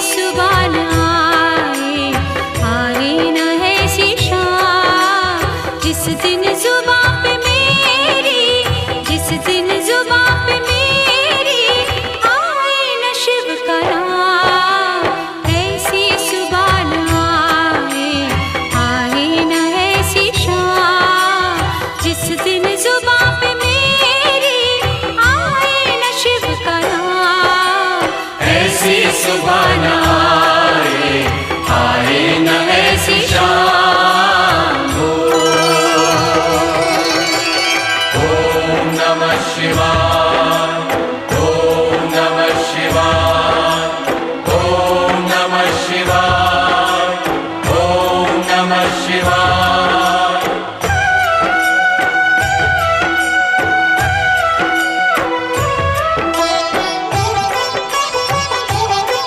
सुबान आए, आए न ऐसी शाम जिस दिन जुबां पे मेरी, जिस दिन जुबां पे मेरी आए न शिव का नाम। ऐसी सुबान आए, आए न ऐसी शाम जिस दिन जुबां पे मेरी आए न शिव का नाम। ऐसी सुबान